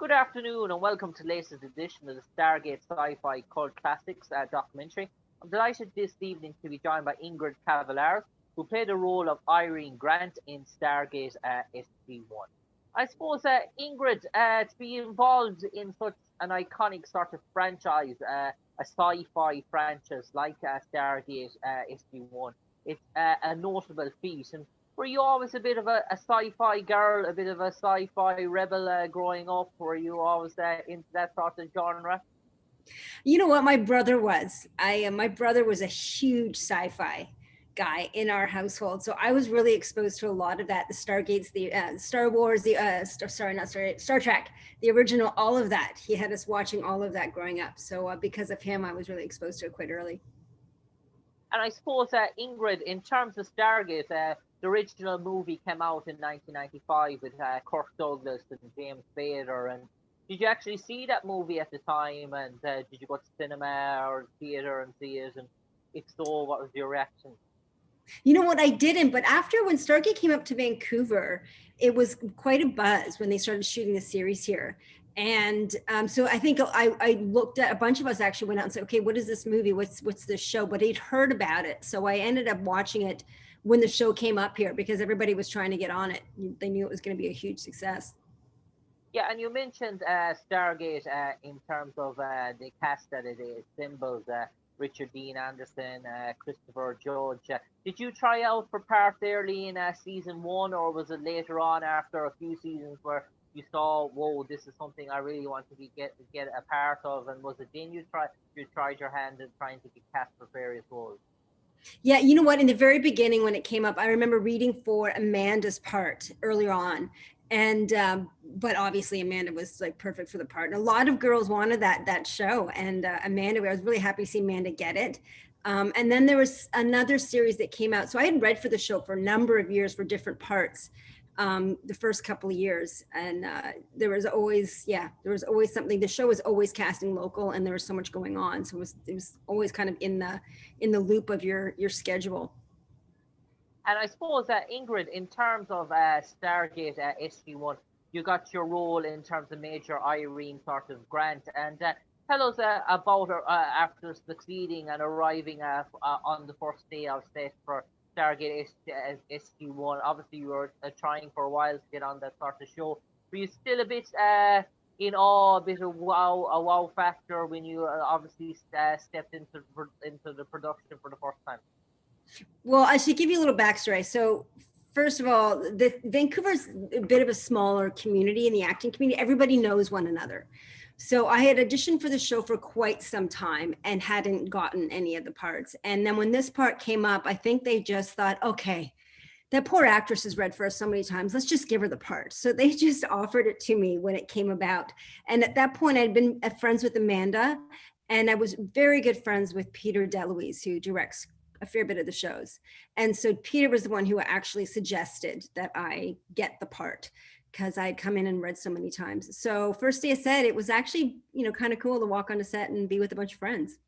Good afternoon and welcome to the latest edition of the Stargate Sci-Fi Cult Classics documentary. I'm delighted this evening to be joined by Ingrid Kavelaars, who played the role of Irene Grant in Stargate SG-1. I suppose, Ingrid, to be involved in such an iconic sort of franchise, a sci-fi franchise like Stargate SG-1, it's a notable feat. And were you always a bit of a sci-fi girl, a bit of a sci-fi rebel growing up? Were you always into that sort of genre? You know what? My brother was. My brother was a huge sci-fi guy in our household, so I was really exposed to a lot of that. The Stargates, the Star Wars, the sorry, not Star Trek, the original, all of that. He had us watching all of that growing up. So because of him, I was really exposed to it quite early. And I suppose, Ingrid, in terms of Stargate, the original movie came out in 1995 with Kirk Douglas and James Spader. And did you actually see that movie at the time? And did you go to cinema or theater and see it? And if so, what was your reaction? You know what? I didn't, but after when Stargate came up to Vancouver, it was quite a buzz when they started shooting the series here. And so I think I looked at a bunch of us actually went out and said, okay, what is this movie? What's this show? But I'd heard about it. So I ended up watching it when the show came up here because everybody was trying to get on it. They knew it was going to be a huge success. Yeah, and you mentioned Stargate in terms of the cast that it assembles. Richard Dean Anderson, Christopher Judge. Did you try out for parts early in season one, or was it later on after a few seasons where you saw, whoa, this is something I really want to get a part of? And was it then you tried your hand in trying to get cast for various roles? Yeah, you know what? In the very beginning, when it came up, I remember reading for Amanda's part earlier on, and but obviously Amanda was like perfect for the part. And a lot of girls wanted that show, and Amanda, I was really happy to see Amanda get it. And then there was another series that came out. So I had read for the show for a number of years for different parts, the first couple of years, and there was always something. The show was always casting local, and there was so much going on, so it was always kind of in the loop of your schedule. And I suppose, Ingrid, in terms of Stargate SG-1, you got your role in terms of Major Irene sort of Grant. And tell us about her after succeeding and arriving on the first day of set for Stargate SG-1. Obviously, you were trying for a while to get on that sort of show. Were you still a bit in awe, a bit of a wow factor when you obviously stepped into the production for the first time? Well, I should give you a little backstory. So, first of all, the Vancouver's a bit of a smaller community in the acting community. Everybody knows one another. So I had auditioned for the show for quite some time and hadn't gotten any of the parts. And then when this part came up, I think they just thought, okay, that poor actress has read for us so many times. Let's just give her the part. So they just offered it to me when it came about. And at that point, I'd been friends with Amanda, and I was very good friends with Peter DeLuise, who directs a fair bit of the shows. And so Peter was the one who actually suggested that I get the part because I'd come in and read so many times. So first day I said it was actually, kind of cool to walk on a set and be with a bunch of friends.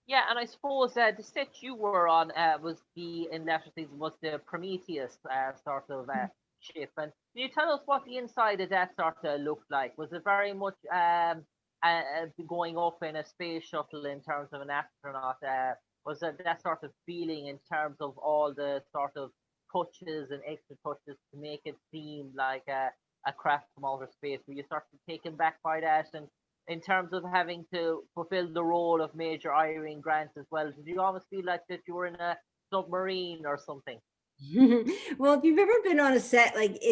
Yeah, and I suppose the set you were on was the in latter season was the Prometheus sort of ship. And can you tell us what the inside of that sort of looked like? Was it very much going up in a space shuttle in terms of an astronaut? Was it that sort of feeling in terms of all the sort of touches and extra touches to make it seem like a craft from outer space? Were you sort of taken back by that? And in terms of having to fulfill the role of Major Irene Grant as well, did you almost feel like that you were in a submarine or something? Well, if you've ever been on a set, like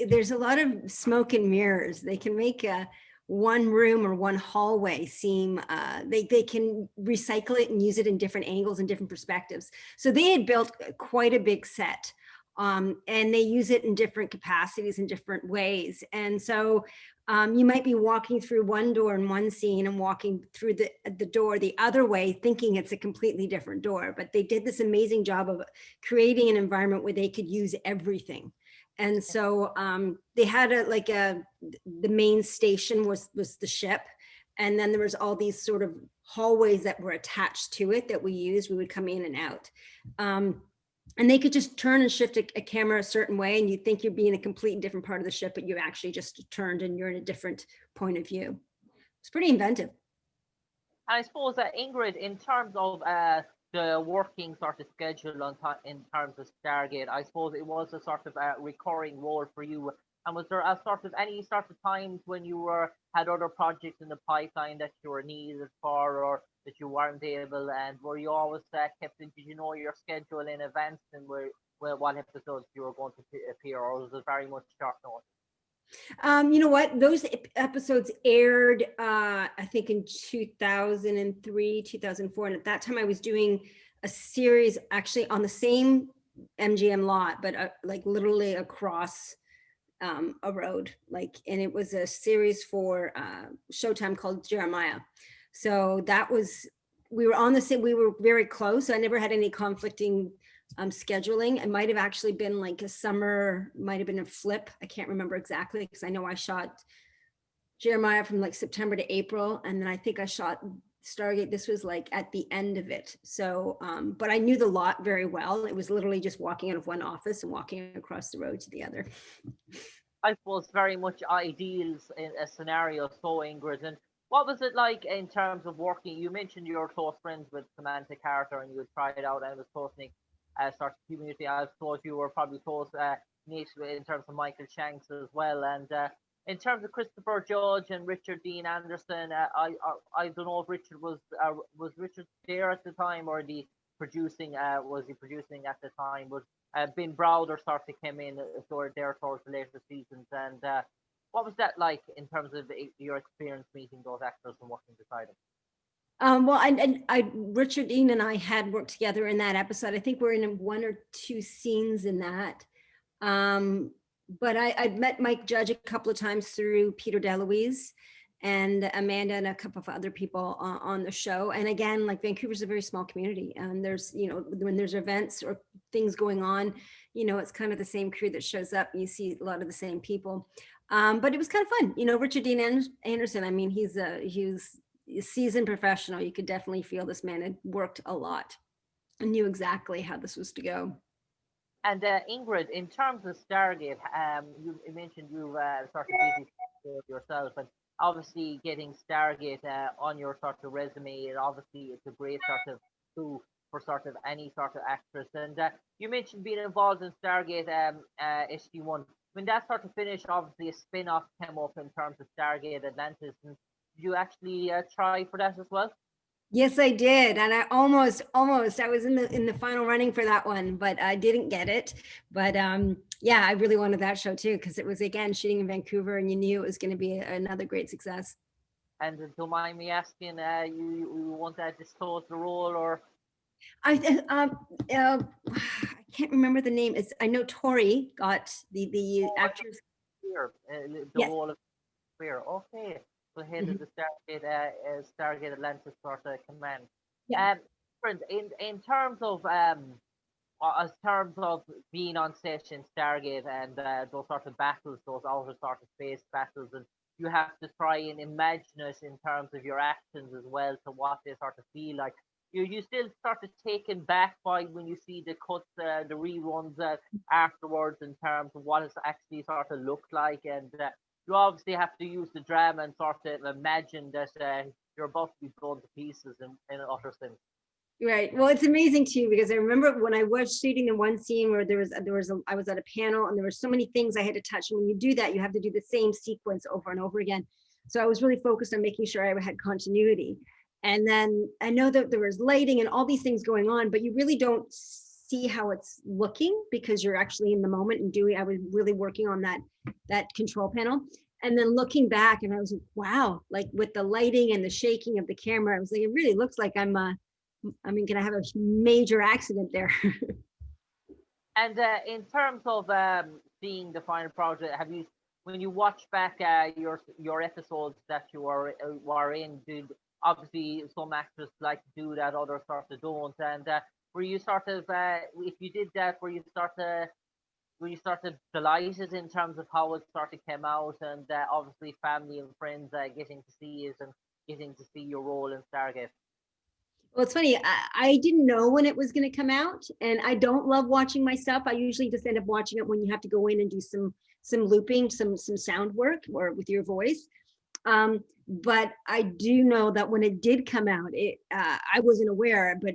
there's a lot of smoke and mirrors. They can make one room or one hallway seem they can recycle it and use it in different angles and different perspectives. So they had built quite a big set, and they use it in different capacities in different ways. And so you might be walking through one door in one scene and walking through the door the other way, thinking it's a completely different door. But they did this amazing job of creating an environment where they could use everything. And so they had the main station was the ship. And then there was all these sort of hallways that were attached to it that we used. We would come in and out. and they could just turn and shift a camera a certain way, and you think you're being a completely different part of the ship, but you actually just turned and you're in a different point of view. It's pretty inventive. I suppose that Ingrid, in terms of the working sort of schedule in terms of Stargate, I suppose it was a sort of recurring role for you. And was there a sort of any sort of times when you had other projects in the pipeline that you were needed for, or that you weren't able, and were you always kept in? Did you know your schedule in advance and what episodes you were going to appear, or was it very much short notice? You know what? Those episodes aired, I think in 2003, 2004. And at that time I was doing a series actually on the same MGM lot, but like literally across a road, like, and it was a series for Showtime called Jeremiah. So that was, we were on the same, we were very close. I never had any conflicting scheduling. It might have actually been like a summer, might have been a flip. I can't remember exactly, because I know I shot Jeremiah from like September to April, and then I think I shot Stargate. This was like at the end of it. So, but I knew the lot very well. It was literally just walking out of one office and walking across the road to the other. I suppose very much ideal in a scenario. So Ingrid, and what was it like in terms of working? You mentioned you were close friends with Samantha Carter, and you would try it out, and it was close knit sort of community. I suppose you were probably close knit in terms of Michael Shanks as well, and in terms of Christopher Judge and Richard Dean Anderson. I don't know if Richard was Richard there at the time, or the producing was he producing at the time? Was Ben Browder sort of came in there towards the later seasons, and what was that like in terms of your experience meeting those actors and working beside them? Well, Richard Dean and I had worked together in that episode. I think we're in one or two scenes in that. But I'd met Mike Judge a couple of times through Peter DeLuise and Amanda and a couple of other people on the show. And again, like, Vancouver's a very small community, and there's, you know, when there's events or things going on, you know, it's kind of the same crew that shows up. You see a lot of the same people. But it was kind of fun. You know, Richard Dean Anderson, I mean, he's a seasoned professional. You could definitely feel this man had worked a lot and knew exactly how this was to go. And Ingrid, in terms of Stargate, you mentioned you sort of busy yourself, and obviously getting Stargate on your sort of resume, and obviously it's a great sort of tool for sort of any sort of actress. And you mentioned being involved in Stargate SG1. When that sort of finished, obviously a spin-off came up in terms of Stargate Atlantis. And did you actually try for that as well? Yes, I did. And I almost, I was in the final running for that one, but I didn't get it. But yeah, I really wanted that show too, because it was, again, shooting in Vancouver, and you knew it was going to be another great success. And don't mind me asking, you want to disclose the role, or? I can't remember the name. I know Tori got the actress. The Yes. role of Queer. Okay. So head of the Stargate Atlantis sort of command. Yeah. Friend, in terms of being on set in Stargate, and those sort of battles, those outer sort of space battles, and you have to try and imagine it in terms of your actions as well, to what they sort of feel like. You still sort of taken back by when you see the cuts, the reruns afterwards, in terms of what it's actually sort of looked like, and you obviously have to use the drama and sort of imagine that you're about to be blown to pieces in utter sense. Right. Well, it's amazing too, because I remember when I was shooting in one scene where I was at a panel, and there were so many things I had to touch. And when you do that, you have to do the same sequence over and over again. So I was really focused on making sure I had continuity. And then I know that there was lighting and all these things going on, but you really don't see how it's looking, because you're actually in the moment and I was really working on that control panel. And then looking back, and I was like, wow, like with the lighting and the shaking of the camera, I was like, it really looks like I'm gonna have a major accident there. And in terms of seeing the final project, have you, when you watch back your episodes that you were in, did obviously some actors like to do that, others sort of don't, and were you sort of if you did that, were you sort of delighted in terms of how it sort of came out, and obviously family and friends getting to see it and getting to see your role in Stargate? Well, it's funny. I didn't know when it was going to come out, and I don't love watching myself. I usually just end up watching it when you have to go in and do some looping, some sound work, or with your voice. But I do know that when it did come out, I wasn't aware, but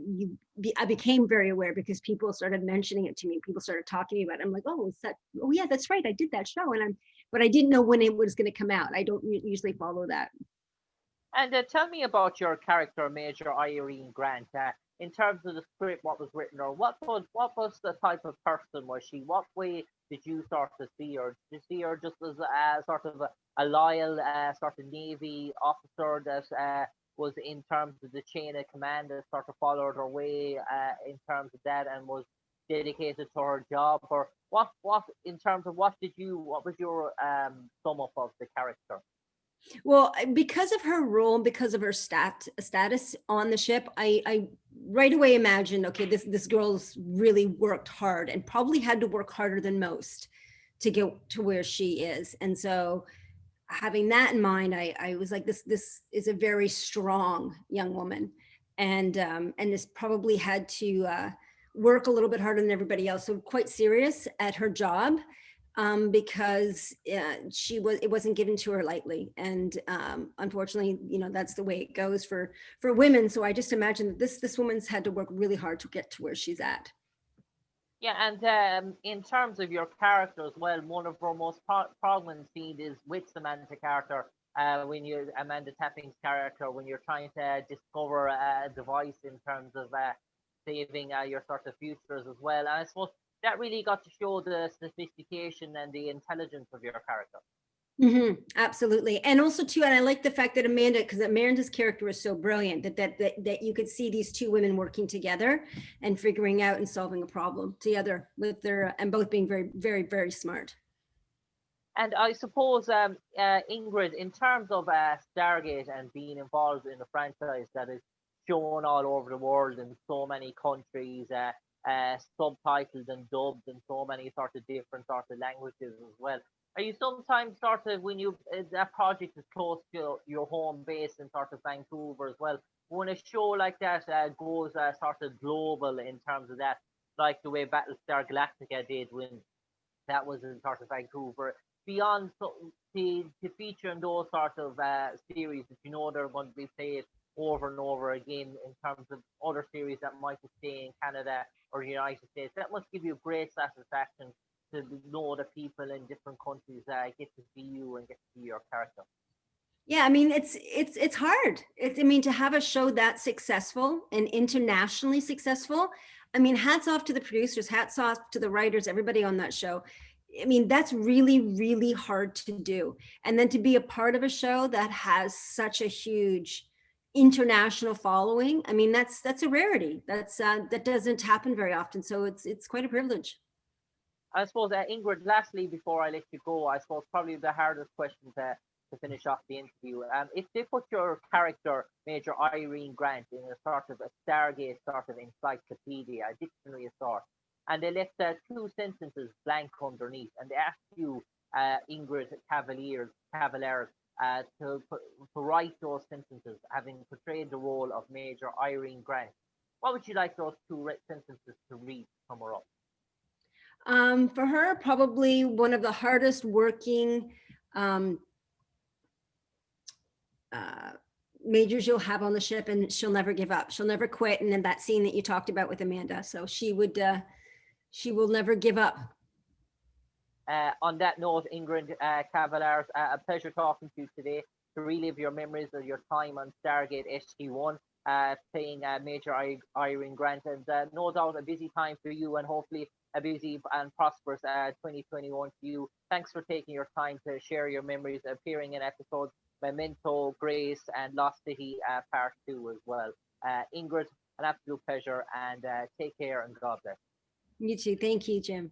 I became very aware because people started mentioning it to me. People started talking to me about it. I'm like, oh, oh yeah, that's right. I did that show, but I didn't know when it was going to come out. I don't usually follow that. And tell me about your character, Major Irene Grant. In terms of the script, what was written, or what was the type of person was she? What way did you sort of see her? Did you see her just as sort of a loyal sort of Navy officer that was in terms of the chain of command that sort of followed her way in terms of that and was dedicated to her job, or what in terms of what was your sum up of the character? Well, because of her role, because of her status on the ship, I right away imagined, okay, this girl's really worked hard and probably had to work harder than most to get to where she is. And so having that in mind, I was like, this is a very strong young woman, and this probably had to work a little bit harder than everybody else. So quite serious at her job, because it wasn't given to her lightly, and unfortunately, that's the way it goes for women. So I just imagine that this woman's had to work really hard to get to where she's at. Yeah, and in terms of your character as well, one of our most prominent scenes is with Samantha Carter. When you Amanda Tapping's character, when you're trying to discover a device in terms of saving your sort of futures as well. And I suppose that really got to show the sophistication and the intelligence of your character. Absolutely. And also too, and I like the fact that because Amanda's character was so brilliant that you could see these two women working together and figuring out and solving a problem together and both being very, very, very smart. And I suppose, Ingrid, in terms of Stargate and being involved in a franchise that is shown all over the world in so many countries, subtitled and dubbed in so many sort of different sort of languages as well. Are you sometimes sort of, when that project is close to your home base in sort of Vancouver as well, when a show like that goes sort of global in terms of that, like the way Battlestar Galactica did when that was in sort of Vancouver, beyond to feature in those sort of series that they're going to be played over and over again in terms of other series that might stay in Canada or the United States, that must give you great satisfaction to know that people in different countries get to see you and get to see your character. Yeah, I mean, it's hard. I mean, to have a show that successful and internationally successful, I mean, hats off to the producers, hats off to the writers, everybody on that show. I mean, that's really, really hard to do. And then to be a part of a show that has such a huge international following, I mean, that's a rarity. That doesn't happen very often. So it's quite a privilege. I suppose, Ingrid, lastly, before I let you go, I suppose probably the hardest question to finish off the interview. If they put your character, Major Irene Grant, in a sort of a Stargate sort of encyclopedia, a dictionary of sorts, and they left two sentences blank underneath, and they asked you, Ingrid Kavelaars, to write those sentences, having portrayed the role of Major Irene Grant, what would you like those two sentences to read from her up? For her, probably one of the hardest working majors you'll have on the ship, and she'll never give up. She'll never quit. And then that scene that you talked about with Amanda, so she will never give up. On that note, Ingrid Kavelaars, a pleasure talking to you today to relive your memories of your time on Stargate SG-1, playing Major Irene Grant, and no doubt a busy time for you, and hopefully a busy and prosperous 2021 for you. Thanks for taking your time to share your memories, appearing in episodes Memento, Grace, and Lost City Part 2 as well. Ingrid, an absolute pleasure, and take care and God bless. You too. Thank you, Jim.